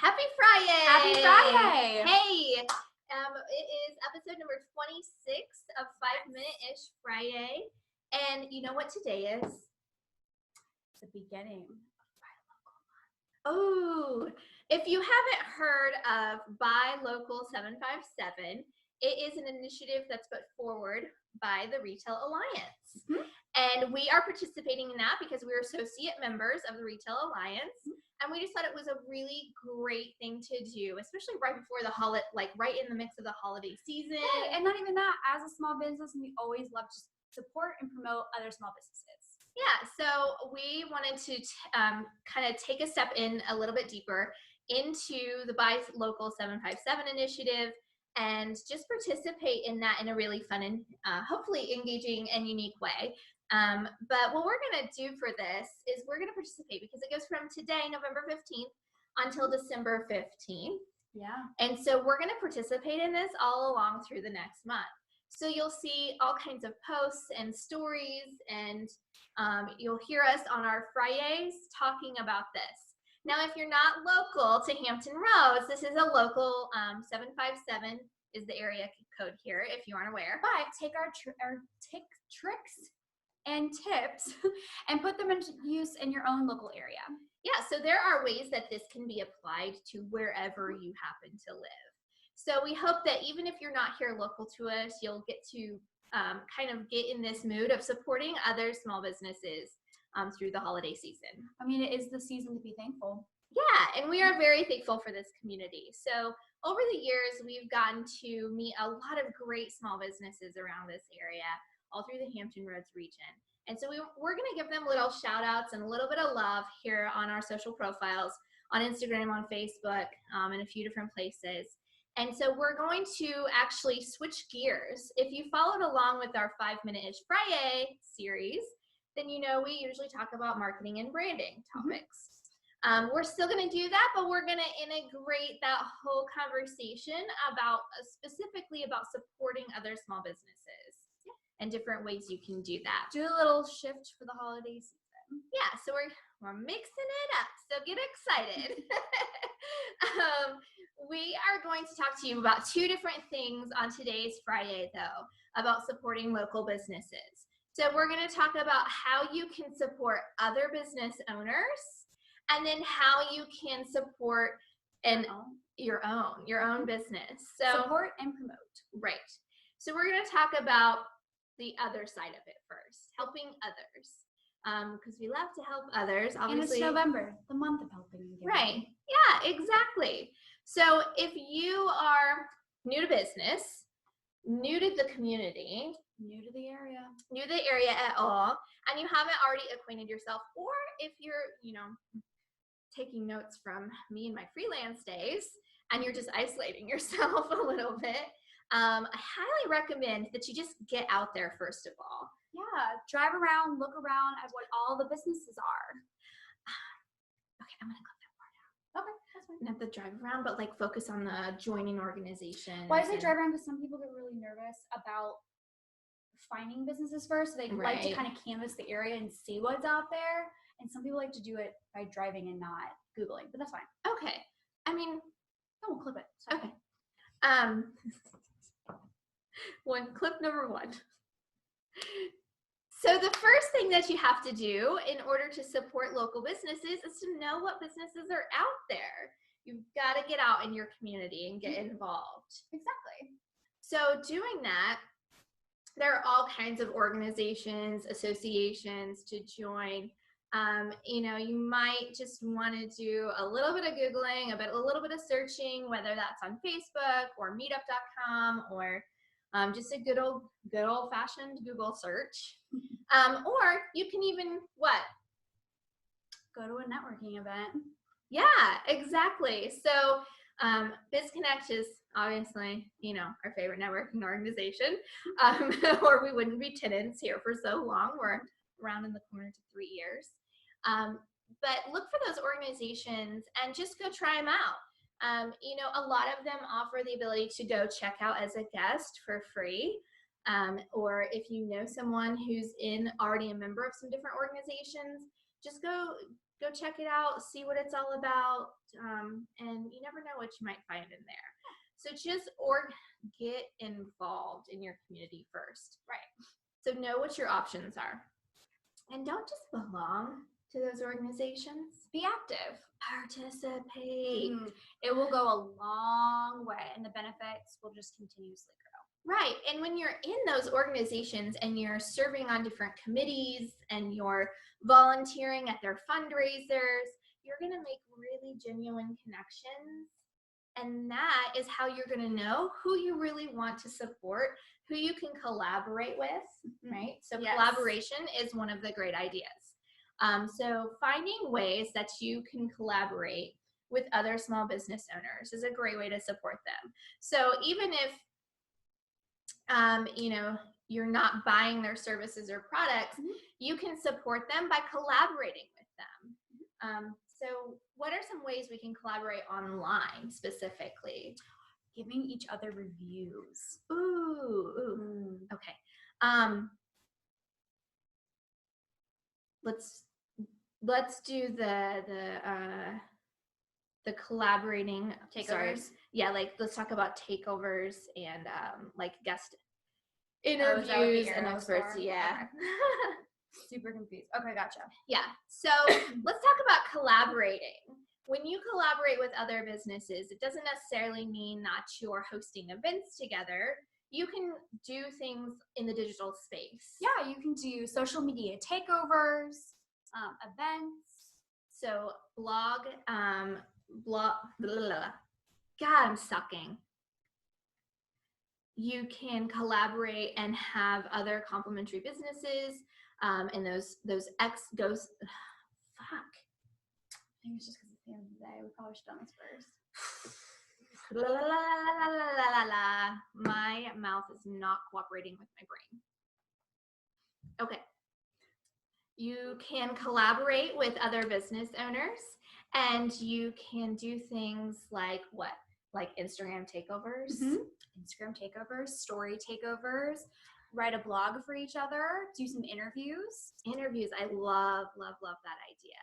Happy FriYAY! Happy FriYAY! Hey, it is episode number 26 of 5 Minuteish FriYAY, and you know what today is? It's the beginning. Oh, if you haven't heard of Buy Local 757, it is an initiative that's put forward by the Retail Alliance. Mm-hmm. And we are participating in that because we're associate members of the Retail Alliance. And we just thought it was a really great thing to do, especially right before the holiday, like right in the mix of the holiday season. Right. And not even that, as a small business, we always love to support and promote other small businesses. Yeah, so we wanted to kind of take a step in a little bit deeper into the Buy Local 757 initiative and just participate in that in a really fun and hopefully engaging and unique way. But what we're going to do for this is we're going to participate because it goes from today, November 15th, until December 15th. Yeah. And so we're going to participate in this all along through the next month. So you'll see all kinds of posts and stories, and you'll hear us on our FriYAYs talking about this. Now, if you're not local to Hampton Roads, this is a local 757 is the area code here, if you aren't aware. But take our tricks and tips and put them into use in your own local area. Yeah, so there are ways that this can be applied to wherever you happen to live. So we hope that even if you're not here local to us, you'll get to kind of get in this mood of supporting other small businesses through the holiday season. I mean, it is the season to be thankful. Yeah, and we are very thankful for this community. So over the years, we've gotten to meet a lot of great small businesses around this area, all through the Hampton Roads region. And so we're going to give them little shout outs and a little bit of love here on our social profiles, on Instagram, on Facebook, and a few different places. And so we're going to actually switch gears. If you followed along with our 5 Minuteish FriYAY series, then you know we usually talk about marketing and branding topics. We're still going to do that, but we're going to integrate that whole conversation about specifically about supporting other small businesses and different ways you can do that. Do a little shift for the holiday season. Yeah, so we're mixing it up, so get excited. We are going to talk to you about two different things on today's FriYAY, though, about supporting local businesses. So we're going to talk about how you can support other business owners, and then how you can support your own business. So support and promote. Right. So we're going to talk about the other side of it first, helping others. Because we love to help others, obviously. And it's November, the month of helping. Right. Yeah, exactly. So if you are new to business, new to the community, new to the area at all, and you haven't already acquainted yourself, or if you're, taking notes from me in my freelance days, and you're just isolating yourself a little bit, I highly recommend that you just get out there first of all. Yeah, drive around, look around at what all the businesses are. Okay, I'm gonna clip that part out. Okay, that's fine. Not the drive around, but like focus on the joining organization. Why does it drive around? Because some people get really nervous about finding businesses first. So they like to kind of canvas the area and see what's out there. And some people like to do it by driving and not Googling, but that's fine. Okay. I mean, we'll clip it. Sorry. Okay. Clip number one. So the first thing that you have to do in order to support local businesses is to know what businesses are out there. You've got to get out in your community and get involved. Exactly. So doing that, there are all kinds of organizations, associations to join. You might just want to do a little bit of Googling, a little bit of searching, whether that's on Facebook or meetup.com or just a good old fashioned Google search. Or you can even go to a networking event. Yeah, exactly. So BizConnect is obviously, our favorite networking organization, or we wouldn't be tenants here for so long. We're around in the corner to 3 years. But look for those organizations and just go try them out. A lot of them offer the ability to go check out as a guest for free. Or if you know someone who's already a member of some different organizations, just go go check it out, see what it's all about, and you never know what you might find in there. So just get involved in your community first. Right. So know what your options are. And don't just belong to those organizations. Be active. Participate. It will go a long way, and the benefits will just continuously grow. Right. And when you're in those organizations and you're serving on different committees and you're volunteering at their fundraisers, you're going to make really genuine connections. And that is how you're going to know who you really want to support, who you can collaborate with, right? So collaboration is one of the great ideas. So finding ways that you can collaborate with other small business owners is a great way to support them. So even if, you're not buying their services or products, you can support them by collaborating with them. So what are some ways we can collaborate online specifically? Giving each other reviews. Ooh. Okay. Let's do the collaborating takeovers. Sorry. Yeah, like let's talk about takeovers and like guest interviews and experts. Yeah. Okay. Super confused. Okay, gotcha. Yeah. So let's talk about collaborating. When you collaborate with other businesses, it doesn't necessarily mean that you're hosting events together. You can do things in the digital space. Yeah, you can do social media takeovers, events. So blog, blah, blah, blah. God, I'm sucking. You can collaborate and have other complementary businesses, and those goes. Fuck. I think it's just because it's the end of the day. We probably should have done this first. La, la, la, la, la, la, la, la. My mouth is not cooperating with my brain. Okay. You can collaborate with other business owners, and you can do things like what? Like Instagram takeovers? Instagram takeovers, story takeovers, write a blog for each other, do some interviews. I love that idea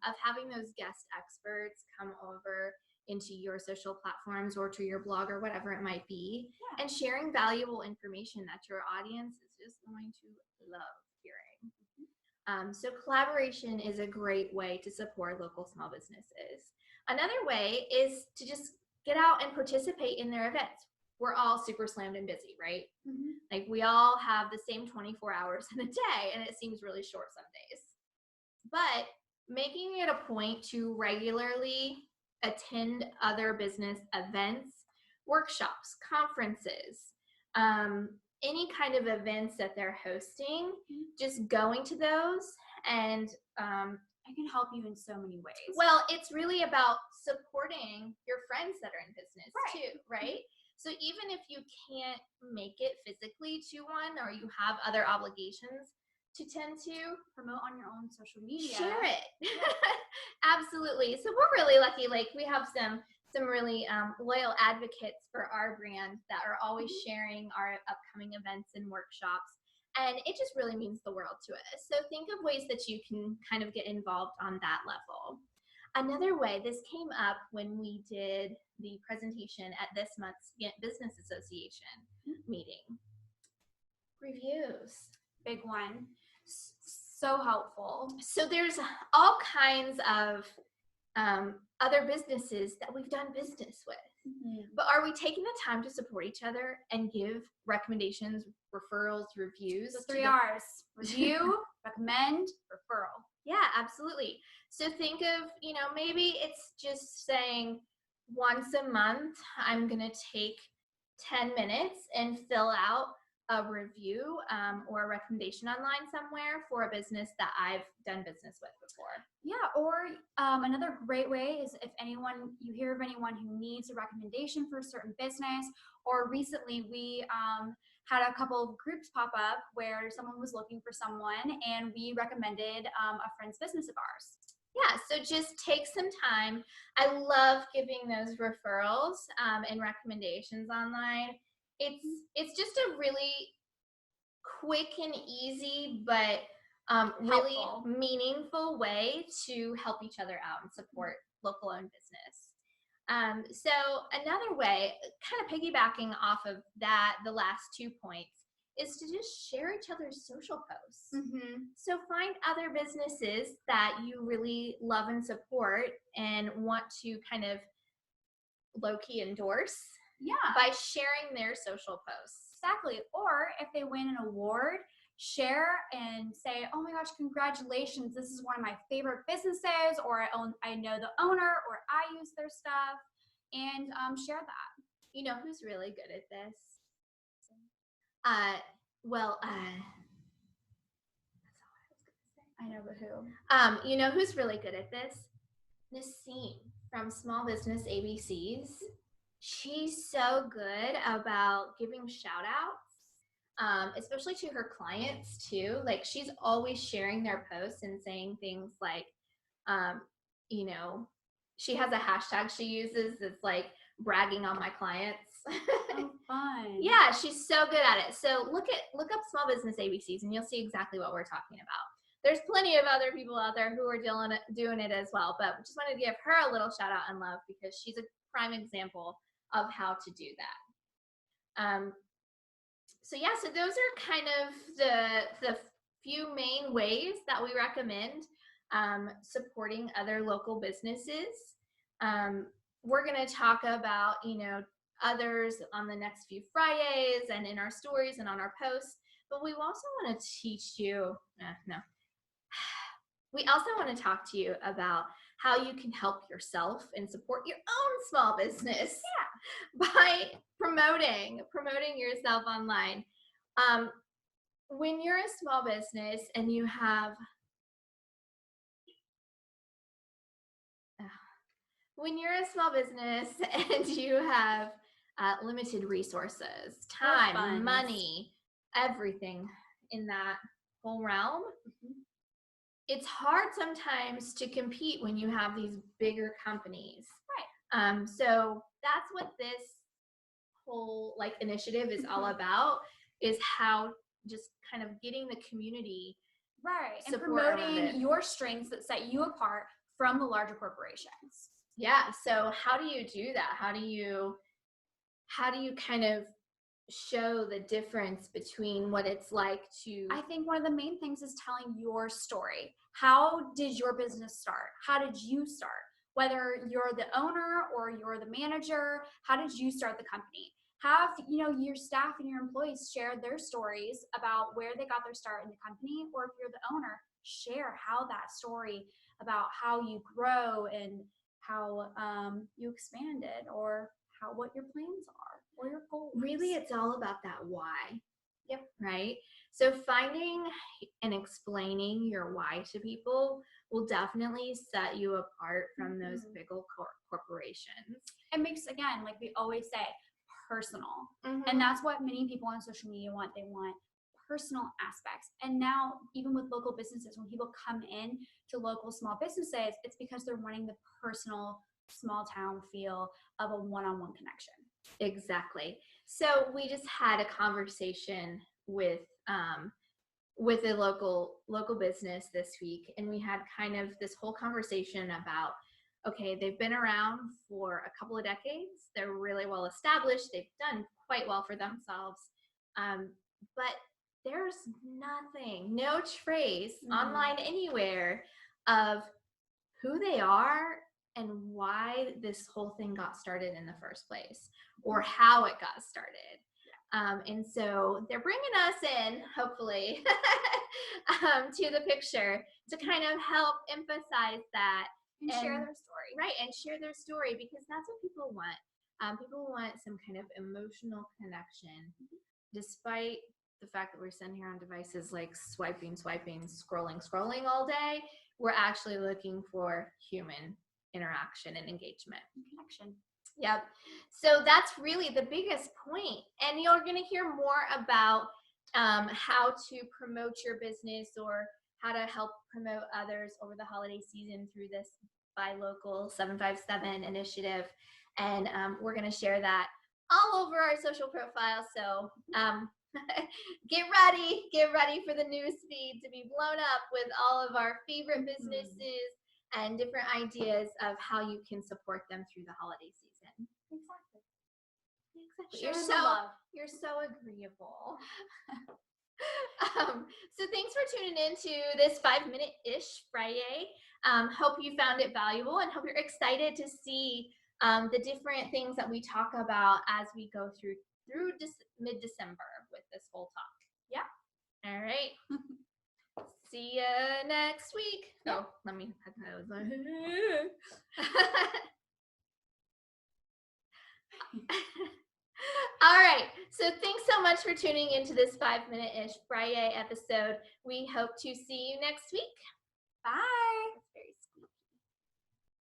of having those guest experts come over into your social platforms or to your blog or whatever it might be, and sharing valuable information that your audience is just going to love hearing. So collaboration is a great way to support local small businesses. Another way is to just get out and participate in their events. We're all super slammed and busy, right? Like we all have the same 24 hours in a day, and it seems really short some days. But making it a point to regularly attend other business events, workshops, conferences, any kind of events that they're hosting, just going to those, and it can help you in so many ways. Well, it's really about supporting your friends that are in business too, right? So even if you can't make it physically to one, or you have other obligations to tend to, promote on your own social media. Share it. Absolutely. So we're really lucky. Like we have some really loyal advocates for our brand that are always sharing our upcoming events and workshops. And it just really means the world to us. So think of ways that you can kind of get involved on that level. Another way, this came up when we did the presentation at this month's Business Association meeting. Reviews. Big one. So helpful. So there's all kinds of other businesses that we've done business with. But are we taking the time to support each other and give recommendations, referrals, reviews? The 3 R's. Review, recommend, referral. Yeah, absolutely. So think of, maybe it's just saying once a month, I'm going to take 10 minutes and fill out a review or a recommendation online somewhere for a business that I've done business with before. Yeah, or another great way is if you hear of anyone who needs a recommendation for a certain business, or recently we had a couple of groups pop up where someone was looking for someone and we recommended a friend's business of ours. Yeah, so just take some time. I love giving those referrals and recommendations online. It's just a really quick and easy, but really meaningful way to help each other out and support local owned business. So another way, kind of piggybacking off of that, the last 2 points, is to just share each other's social posts. So find other businesses that you really love and support and want to kind of low-key endorse by sharing their social posts. Exactly. Or if they win an award, share and say, oh my gosh, congratulations, this is one of my favorite businesses, or I know the owner, or I use their stuff, and share that. You know who's really good at this? Well, that's all I was gonna say. I know, but who? You know who's really good at this? Nassim from Small Business ABCs. She's so good about giving shout outs, especially to her clients too. Like, she's always sharing their posts and saying things like, you know, she has a hashtag she uses that's like bragging on my clients. Oh, fun. Yeah, she's so good at it. So look up Small Business ABCs and you'll see exactly what we're talking about. There's plenty of other people out there who are doing it as well, but just wanted to give her a little shout out and love because she's a prime example of how to do that. So yeah, so those are kind of the few main ways that we recommend supporting other local businesses. We're going to talk about, others on the next few FriYAYs and in our stories and on our posts, but we also want to teach you, we also want to talk to you about how you can help yourself and support your own small business by promoting yourself online. When you're a small business and you have limited resources, time, money, everything in that whole realm, it's hard sometimes to compete when you have these bigger companies. Right. So that's what this whole initiative is all about, is how just kind of getting the community and promoting your strengths that set you apart from the larger corporations. Yeah. So how do you do that? How do you kind of show the difference between what it's like to... I think one of the main things is telling your story. How did your business start? How did you start? Whether you're the owner or you're the manager, how did you start the company? Have your staff and your employees share their stories about where they got their start in the company, or if you're the owner, share how that story about how you grow and how you expanded, or what your plans are or your goals. Really, it's all about that why. Yep. Right. So finding and explaining your why to people will definitely set you apart from those big old corporations. It makes, again, like we always say, personal. And that's what many people on social media want. They want personal aspects. And now, even with local businesses, when people come in to local small businesses, it's because they're wanting the personal small town feel of a one-on-one connection. Exactly. So we just had a conversation with a local business this week, and we had kind of this whole conversation about, okay, they've been around for a couple of decades, they're really well established, they've done quite well for themselves, but there's no trace online anywhere of who they are and why this whole thing got started in the first place, or how it got started. And so they're bringing us in, hopefully, to the picture to kind of help emphasize that. And share their story. Right, and share their story, because that's what people want. People want some kind of emotional connection, despite the fact that we're sitting here on devices like swiping, scrolling all day. We're actually looking for human interaction and engagement. Connection. Yep. So that's really the biggest point. And you're going to hear more about how to promote your business or how to help promote others over the holiday season through this Buy Local 757 initiative. And we're going to share that all over our social profiles. So Get ready for the news feed to be blown up with all of our favorite businesses and different ideas of how you can support them through the holiday season. Exactly. You're so agreeable. So thanks for tuning in to this 5-minute-ish FriYAY. Hope you found it valuable and hope you're excited to see the different things that we talk about as we go through mid-December with this whole talk. Yeah. All right. See you next week. Yeah. Oh, let me. All right. So thanks so much for tuning into this 5-minute-ish FriYAY episode. We hope to see you next week. Bye.